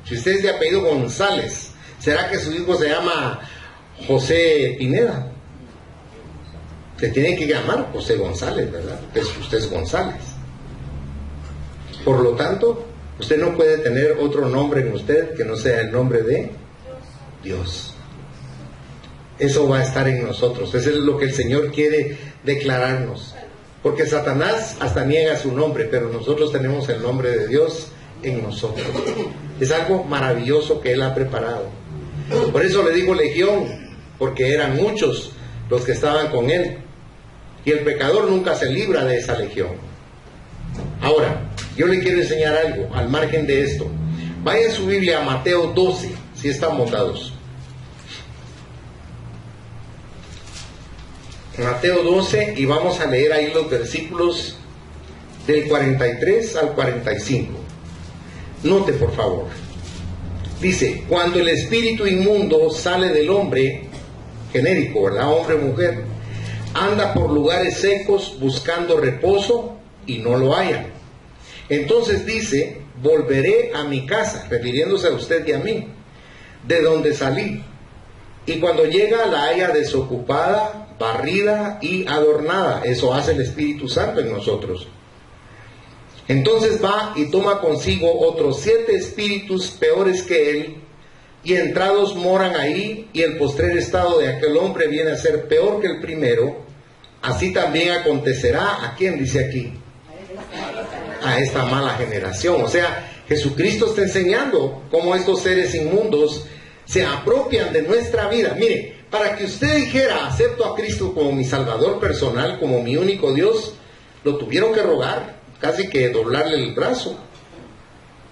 si usted es de apellido González, ¿será que su hijo se llama José Pineda? Se tiene que llamar José González, ¿verdad? Pues usted es González. Por lo tanto, usted no puede tener otro nombre en usted que no sea el nombre de Dios. eso va a estar en nosotros. Eso es lo que el Señor quiere declararnos. Porque Satanás hasta niega su nombre, pero nosotros tenemos el nombre de Dios en nosotros. Es algo maravilloso que Él ha preparado. Por eso le digo legión, porque eran muchos los que estaban con Él. Y el pecador nunca se libra de esa legión. Ahora, yo le quiero enseñar algo al margen de esto. Vaya su Biblia a Mateo 12, si están montados. Mateo 12, y vamos a leer ahí los versículos del 43 al 45. Note, por favor. Dice, cuando el espíritu inmundo sale del hombre, genérico, ¿verdad? Hombre o mujer, anda por lugares secos buscando reposo y no lo halla. Entonces dice, volveré a mi casa, refiriéndose a usted y a mí, de donde salí. Y cuando llega la halla desocupada, barrida y adornada. Eso hace el Espíritu Santo en nosotros. Entonces va y toma consigo otros 7 espíritus peores que él, y entrados moran ahí, y el postrer estado de aquel hombre viene a ser peor que el primero. Así también acontecerá, ¿a quién dice aquí? A esta mala generación. O sea, Jesucristo está enseñando cómo estos seres inmundos se apropian de nuestra vida. Mire, para que usted dijera, acepto a Cristo como mi Salvador personal, como mi único Dios, lo tuvieron que rogar, casi que doblarle el brazo,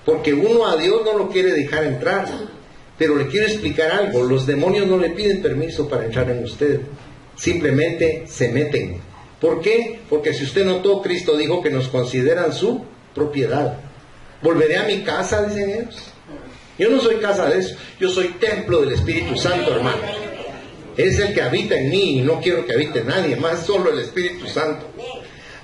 porque uno a Dios no lo quiere dejar entrar. Pero le quiero explicar algo, los demonios no le piden permiso para entrar en usted, simplemente se meten. ¿Por qué? Porque si usted notó, Cristo dijo que nos consideran su propiedad. Volveré a mi casa, dicen ellos. Yo no soy casa de eso, yo soy templo del Espíritu Santo, hermano. Es el que habita en mí y no quiero que habite nadie más, solo el Espíritu Santo.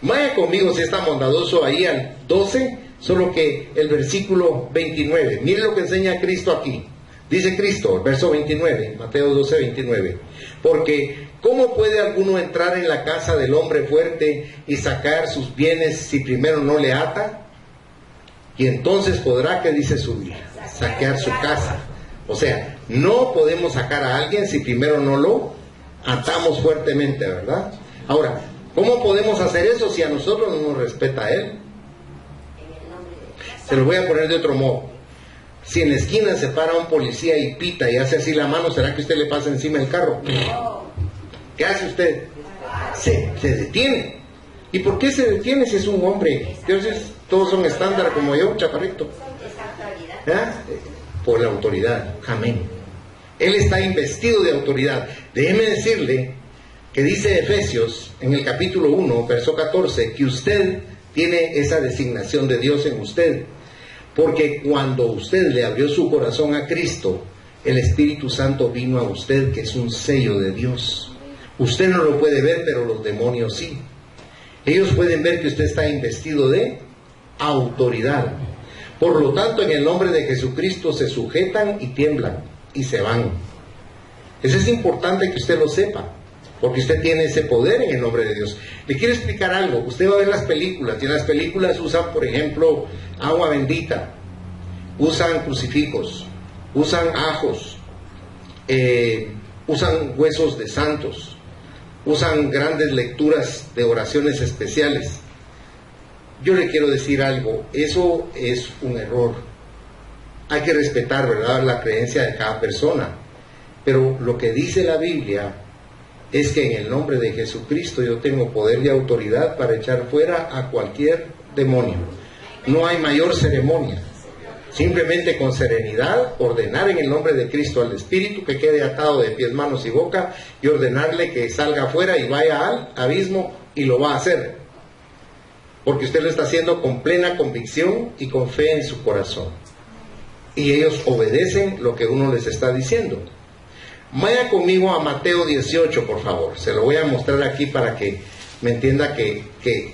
Vaya conmigo, si está bondadoso, ahí al 12, solo que el versículo 29. Mire lo que enseña Cristo aquí. Dice Cristo, verso 29, Mateo 12, 29. Porque, ¿cómo puede alguno entrar en la casa del hombre fuerte y sacar sus bienes si primero no le ata? Y entonces podrá, ¿qué dice su Biblia? Saquear su casa. O sea, no podemos sacar a alguien si primero no lo atamos fuertemente, ¿verdad? Ahora, ¿cómo podemos hacer eso si a nosotros no nos respeta Él? Se lo voy a poner de otro modo. Si en la esquina se para un policía y pita y hace así la mano, ¿será que usted le pasa encima el carro? ¿Qué hace usted? Se detiene. ¿Y por qué se detiene si es un hombre? Entonces, todos son estándar como yo, chaparrito. Por la autoridad. Amén. Él está investido de autoridad. Déjeme decirle que dice Efesios en el capítulo 1, verso 14, que usted tiene esa designación de Dios en usted. Porque cuando usted le abrió su corazón a Cristo, el Espíritu Santo vino a usted, que es un sello de Dios. Usted no lo puede ver, pero los demonios sí. Ellos pueden ver que usted está investido de autoridad. Por lo tanto, en el nombre de Jesucristo se sujetan y tiemblan y se van. Eso es importante que usted lo sepa, porque usted tiene ese poder en el nombre de Dios. Le quiero explicar algo. Usted va a ver las películas, y en las películas usan, por ejemplo, agua bendita, usan crucifijos, usan ajos, usan huesos de santos, usan grandes lecturas de oraciones especiales. Yo le quiero decir algo, eso es un error. Hay que respetar, ¿verdad?, la creencia de cada persona, pero lo que dice la Biblia es que en el nombre de Jesucristo yo tengo poder y autoridad para echar fuera a cualquier demonio. No hay mayor ceremonia. Simplemente con serenidad ordenar en el nombre de Cristo al espíritu que quede atado de pies, manos y boca, y ordenarle que salga afuera y vaya al abismo, y lo va a hacer. Porque usted lo está haciendo con plena convicción y con fe en su corazón. Y ellos obedecen lo que uno les está diciendo. Vaya conmigo a Mateo 18, por favor. Se lo voy a mostrar aquí para que me entienda que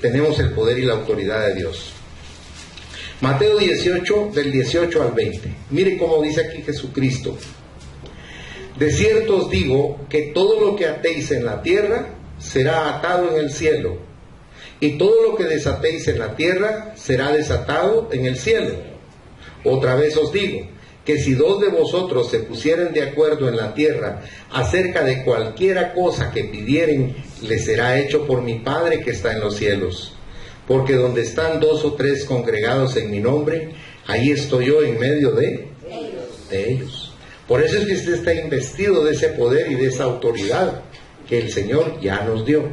tenemos el poder y la autoridad de Dios. Mateo 18, del 18 al 20. Mire cómo dice aquí Jesucristo. De cierto os digo que todo lo que atéis en la tierra será atado en el cielo, y todo lo que desatéis en la tierra será desatado en el cielo. Otra vez os digo que si dos de vosotros se pusieren de acuerdo en la tierra acerca de cualquiera cosa que pidieren, les será hecho por mi Padre que está en los cielos. Porque donde están 2 o 3 congregados en mi nombre, ahí estoy yo en medio de ellos. Por eso es que usted está investido de ese poder y de esa autoridad que el Señor ya nos dio.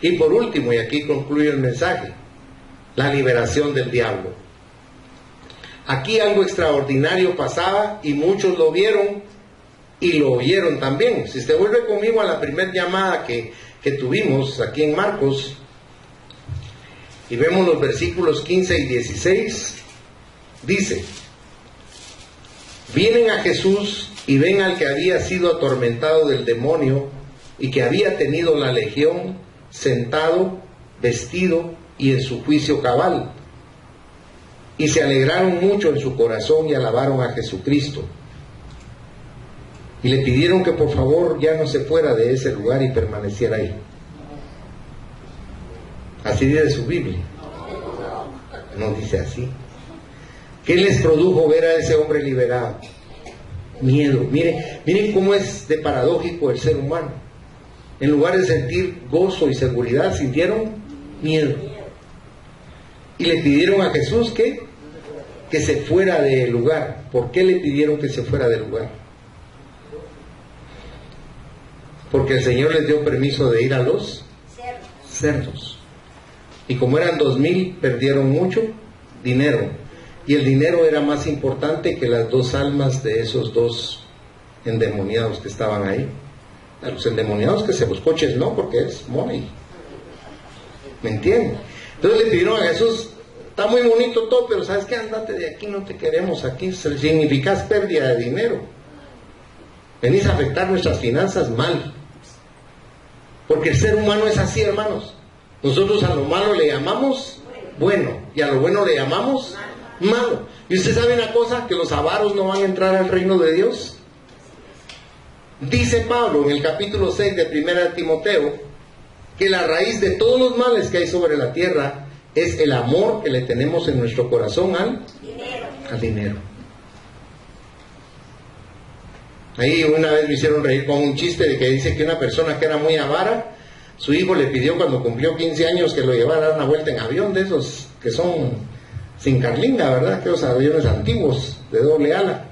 Y por último, y aquí concluye el mensaje, la liberación del diablo. Aquí algo extraordinario pasaba y muchos lo vieron y lo oyeron también. Si usted vuelve conmigo a la primera llamada que tuvimos aquí en Marcos, y vemos los versículos 15 y 16, dice: vienen a Jesús y ven al que había sido atormentado del demonio y que había tenido la legión, sentado, vestido y en su juicio cabal. Y se alegraron mucho en su corazón y alabaron a Jesucristo. Y le pidieron que por favor ya no se fuera de ese lugar y permaneciera ahí. Así dice su Biblia. No dice así. ¿Qué les produjo ver a ese hombre liberado? Miedo. Miren cómo es de paradójico el ser humano. En lugar de sentir gozo y seguridad, sintieron miedo. Y le pidieron a Jesús que se fuera del lugar. ¿Por qué le pidieron que se fuera del lugar? Porque el Señor les dio permiso de ir a los cerdos. Y como eran 2,000, perdieron mucho dinero. Y el dinero era más importante que las 2 almas de esos 2 endemoniados que estaban ahí. A los endemoniados que se los coches no, porque es money. ¿Me entienden? Entonces le pidieron a Jesús: está muy bonito todo, pero ¿sabes qué? Andate de aquí, no te queremos aquí. Significas pérdida de dinero. Venís a afectar nuestras finanzas mal. Porque el ser humano es así, hermanos. Nosotros a lo malo le llamamos bueno y a lo bueno le llamamos malo. ¿Y usted sabe una cosa? Que los avaros no van a entrar al reino de Dios. Dice Pablo en el capítulo 6 de 1 Timoteo que la raíz de todos los males que hay sobre la tierra es el amor que le tenemos en nuestro corazón al dinero. Ahí una vez me hicieron reír con un chiste de que dice que una persona que era muy avara, su hijo le pidió cuando cumplió 15 años que lo llevara a dar una vuelta en avión, de esos que son sin carlinga, ¿verdad? Aquellos aviones antiguos de doble ala.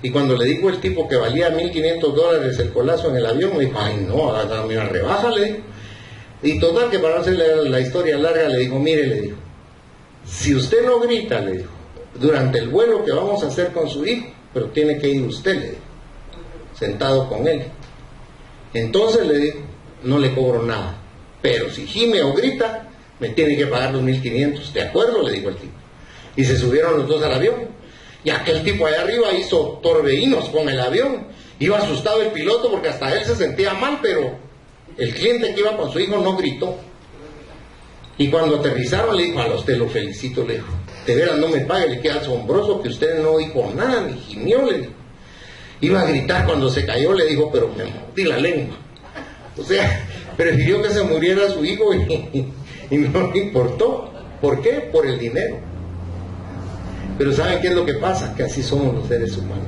Y cuando le dijo el tipo que valía $1,500 el colazo en el avión, me dijo: ay no, dame una rebaja, le dijo. Y total, que para no hacerle la historia larga, le dijo: mire, le dijo, si usted no grita, le dijo, durante el vuelo que vamos a hacer con su hijo, pero tiene que ir usted, le dijo, sentado con él. Entonces le dijo: no le cobro nada, pero si gime o grita, me tiene que pagar los 1,500. ¿De acuerdo?, le dijo el tipo. Y se subieron los 2 al avión. Y aquel tipo allá arriba hizo torbellinos con el avión. Iba asustado el piloto porque hasta él se sentía mal, pero el cliente que iba con su hijo no gritó. Y cuando aterrizaron le dijo: a usted lo felicito, le dijo, de veras no me pague, le queda asombroso que usted no dijo nada, ni gimió, le dijo. Iba a gritar cuando se cayó, le dijo, pero me mordí la lengua. O sea, prefirió que se muriera su hijo y no le importó. ¿Por qué? Por el dinero. Pero ¿saben qué es lo que pasa? Que así somos los seres humanos.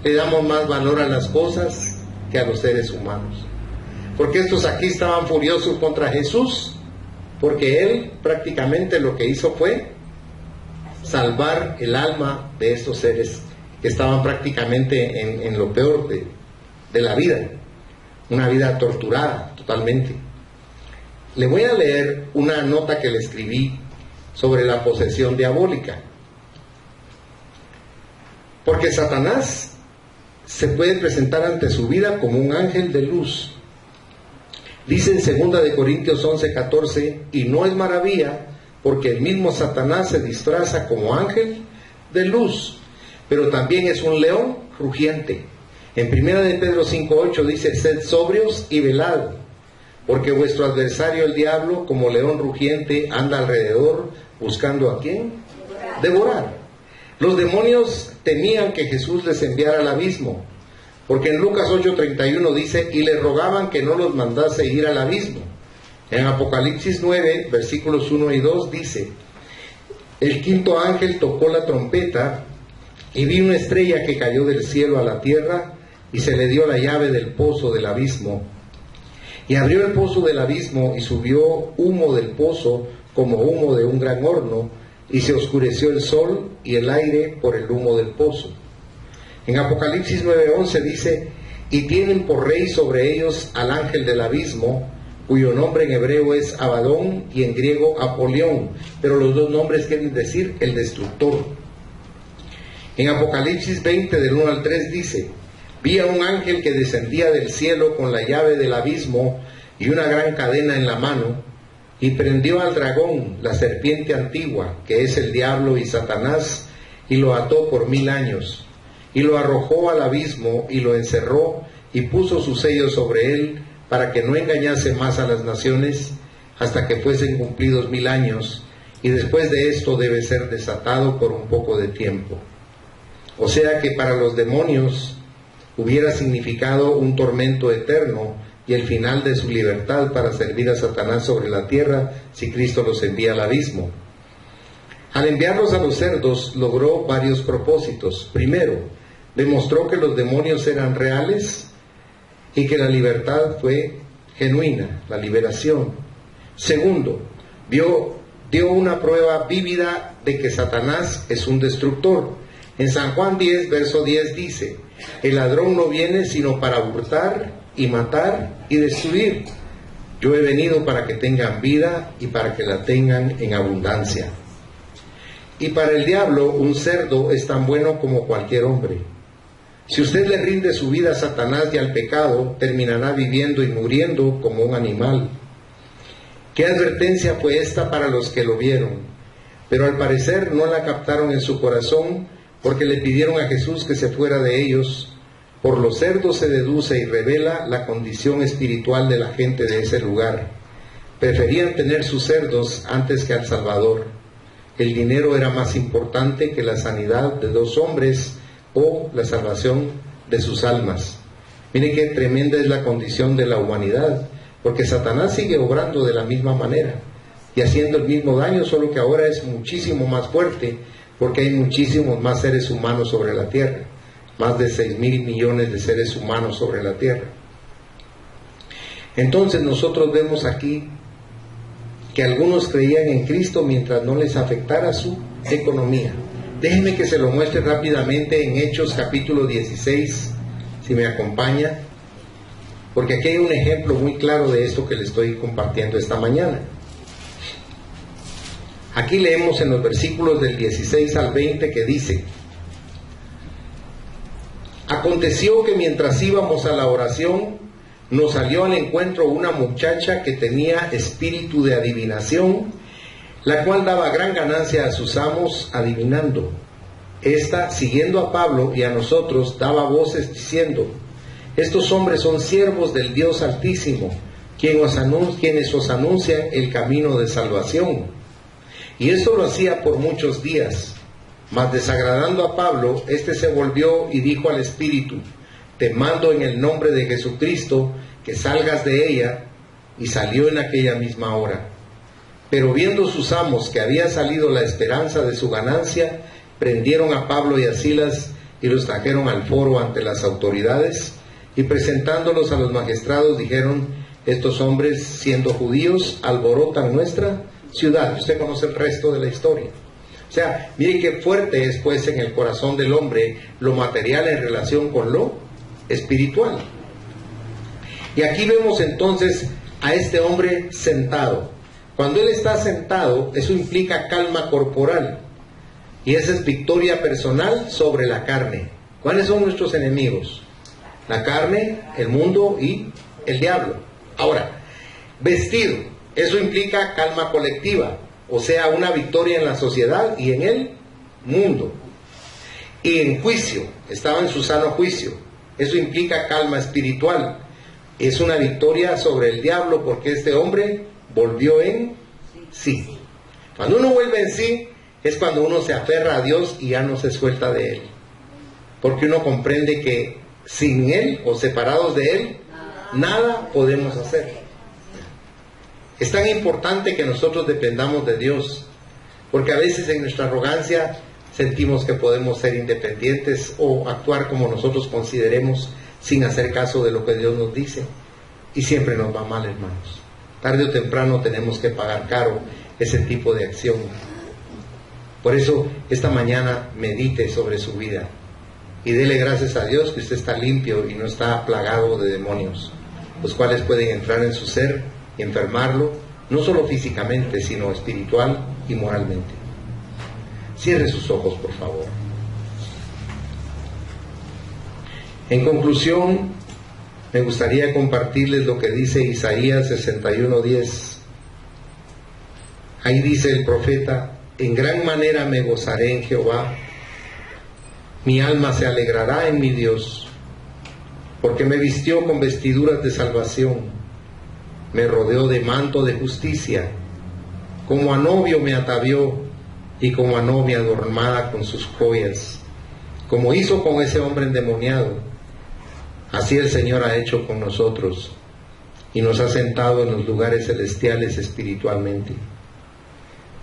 Le damos más valor a las cosas que a los seres humanos. Porque estos aquí estaban furiosos contra Jesús, porque Él prácticamente lo que hizo fue salvar el alma de estos seres que estaban prácticamente en lo peor de la vida. Una vida torturada totalmente. Le voy a leer una nota que le escribí sobre la posesión diabólica. Porque Satanás se puede presentar ante su vida como un ángel de luz. Dice en 2 de Corintios 11:14, y no es maravilla, porque el mismo Satanás se disfraza como ángel de luz, pero también es un león rugiente. En 1 de Pedro 5:8 dice: sed sobrios y velad, porque vuestro adversario el diablo, como león rugiente, anda alrededor buscando a quién devorar. Los demonios temían que Jesús les enviara al abismo, porque en Lucas 8:31 dice: y le rogaban que no los mandase ir al abismo. En Apocalipsis 9, versículos 1 y 2 dice: el quinto ángel tocó la trompeta, Y vi una estrella que cayó del cielo a la tierra, y se le dio la llave del pozo del abismo. Y abrió el pozo del abismo, y subió humo del pozo como humo de un gran horno, y se oscureció el sol y el aire por el humo del pozo. En Apocalipsis 9:11 dice: y tienen por rey sobre ellos al ángel del abismo, cuyo nombre en hebreo es Abadón y en griego Apolión, pero los dos nombres quieren decir el destructor. En Apocalipsis 20 del 1 al 3 dice: vi a un ángel que descendía del cielo con la llave del abismo y una gran cadena en la mano, y prendió al dragón, la serpiente antigua, que es el diablo y Satanás, y lo ató por 1000 años, y lo arrojó al abismo y lo encerró, y puso su sello sobre él, para que no engañase más a las naciones, hasta que fuesen cumplidos 1000 años, y después de esto debe ser desatado por un poco de tiempo. O sea que para los demonios hubiera significado un tormento eterno y el final de su libertad para servir a Satanás sobre la tierra si Cristo los envía al abismo. Al enviarlos a los cerdos logró varios propósitos. Primero, demostró que los demonios eran reales y que la libertad fue genuina, la liberación. Segundo, dio una prueba vívida de que Satanás es un destructor. En San Juan 10, verso 10 dice: el ladrón no viene sino para hurtar y matar y destruir. Yo he venido para que tengan vida y para que la tengan en abundancia. Y para el diablo un cerdo es tan bueno como cualquier hombre. Si usted le rinde su vida a Satanás y al pecado, terminará viviendo y muriendo como un animal. ¿Qué advertencia fue esta para los que lo vieron? Pero al parecer no la captaron en su corazón, porque le pidieron a Jesús que se fuera de ellos. Por los cerdos se deduce y revela la condición espiritual de la gente de ese lugar. Preferían tener sus cerdos antes que al Salvador. El dinero era más importante que la sanidad de 2 hombres o la salvación de sus almas. Miren qué tremenda es la condición de la humanidad, porque Satanás sigue obrando de la misma manera y haciendo el mismo daño, solo que ahora es muchísimo más fuerte, porque hay muchísimos más seres humanos sobre la tierra, más de 6,000 millones de seres humanos sobre la tierra. Entonces nosotros vemos aquí que algunos creían en Cristo mientras no les afectara su economía. Déjenme que se lo muestre rápidamente en Hechos capítulo 16, si me acompaña, porque aquí hay un ejemplo muy claro de esto que le estoy compartiendo esta mañana. Aquí leemos en los versículos del 16 al 20 que dice: aconteció que mientras íbamos a la oración, nos salió al encuentro una muchacha que tenía espíritu de adivinación, la cual daba gran ganancia a sus amos adivinando. Esta, siguiendo a Pablo y a nosotros, daba voces diciendo: estos hombres son siervos del Dios Altísimo, quienes os anuncian el camino de salvación. Y esto lo hacía por muchos días. Mas desagradando a Pablo, éste se volvió y dijo al espíritu: te mando en el nombre de Jesucristo que salgas de ella. Y salió en aquella misma hora. Pero viendo sus amos que había salido la esperanza de su ganancia, prendieron a Pablo y a Silas y los trajeron al foro ante las autoridades, y presentándolos a los magistrados dijeron: estos hombres, siendo judíos, alborotan nuestra ciudad. Usted conoce el resto de la historia. O sea, mire qué fuerte es pues en el corazón del hombre lo material en relación con lo espiritual. Y aquí vemos entonces a este hombre sentado. Cuando él está sentado, eso implica calma corporal, y esa es victoria personal sobre la carne. ¿Cuáles son nuestros enemigos? La carne, el mundo y el diablo. Ahora, vestido, eso implica calma colectiva, o sea, una victoria en la sociedad y en el mundo. Y en juicio, estaba en su sano juicio, eso implica calma espiritual. Es una victoria sobre el diablo, porque este hombre volvió en sí. Cuando uno vuelve en sí, es cuando uno se aferra a Dios y ya no se suelta de Él, porque uno comprende que sin Él o separados de Él, nada podemos hacer. Es tan importante que nosotros dependamos de Dios, porque a veces en nuestra arrogancia sentimos que podemos ser independientes o actuar como nosotros consideremos sin hacer caso de lo que Dios nos dice. Y siempre nos va mal, hermanos. Tarde o temprano tenemos que pagar caro ese tipo de acción. Por eso, esta mañana medite sobre su vida y dele gracias a Dios que usted está limpio y no está plagado de demonios, los cuales pueden entrar en su ser y enfermarlo, no solo físicamente, sino espiritual y moralmente. Cierre sus ojos, por favor. En conclusión, me gustaría compartirles lo que dice Isaías 61:10. Ahí dice el profeta: en gran manera me gozaré en Jehová, mi alma se alegrará en mi Dios, porque me vistió con vestiduras de salvación, me rodeó de manto de justicia, como a novio me atavió, y como a novia adornada con sus joyas, como hizo con ese hombre endemoniado. Así el Señor ha hecho con nosotros, y nos ha sentado en los lugares celestiales espiritualmente.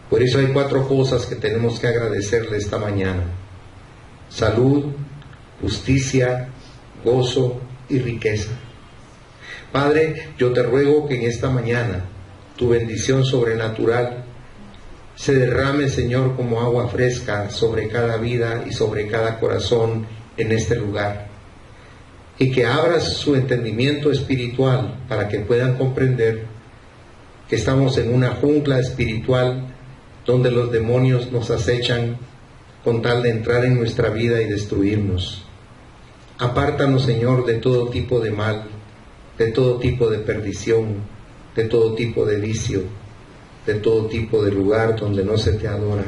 Por eso hay 4 cosas que tenemos que agradecerle esta mañana: salud, justicia, gozo y riqueza. Padre, yo te ruego que en esta mañana tu bendición sobrenatural se derrame, Señor, como agua fresca sobre cada vida y sobre cada corazón en este lugar, y que abras su entendimiento espiritual para que puedan comprender que estamos en una jungla espiritual donde los demonios nos acechan con tal de entrar en nuestra vida y destruirnos. Apártanos, Señor, de todo tipo de mal, de todo tipo de perdición, de todo tipo de vicio, de todo tipo de lugar donde no se te adora,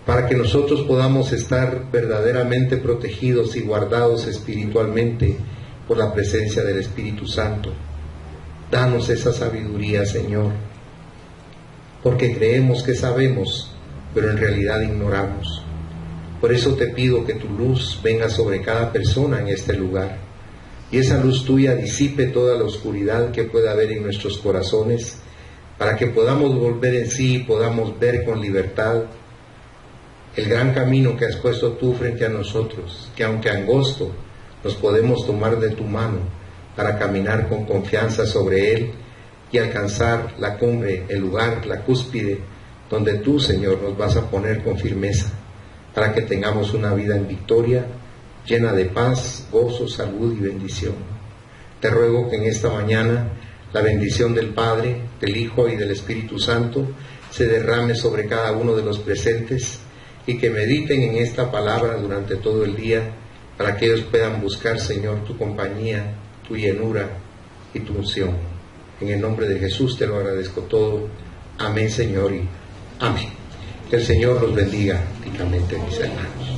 para que nosotros podamos estar verdaderamente protegidos y guardados espiritualmente por la presencia del Espíritu Santo. Danos esa sabiduría, Señor, porque creemos que sabemos, pero en realidad ignoramos. Por eso te pido que tu luz venga sobre cada persona en este lugar, y esa luz tuya disipe toda la oscuridad que pueda haber en nuestros corazones, para que podamos volver en sí y podamos ver con libertad el gran camino que has puesto tú frente a nosotros, que aunque angosto, nos podemos tomar de tu mano para caminar con confianza sobre él y alcanzar la cumbre, el lugar, la cúspide, donde tú, Señor, nos vas a poner con firmeza, para que tengamos una vida en victoria, llena de paz, gozo, salud y bendición. Te ruego que en esta mañana la bendición del Padre, del Hijo y del Espíritu Santo se derrame sobre cada uno de los presentes, y que mediten en esta palabra durante todo el día, para que ellos puedan buscar, Señor, tu compañía, tu llenura y tu unción. En el nombre de Jesús te lo agradezco todo. Amén, Señor, y amén. Que el Señor los bendiga ricamente, mis hermanos.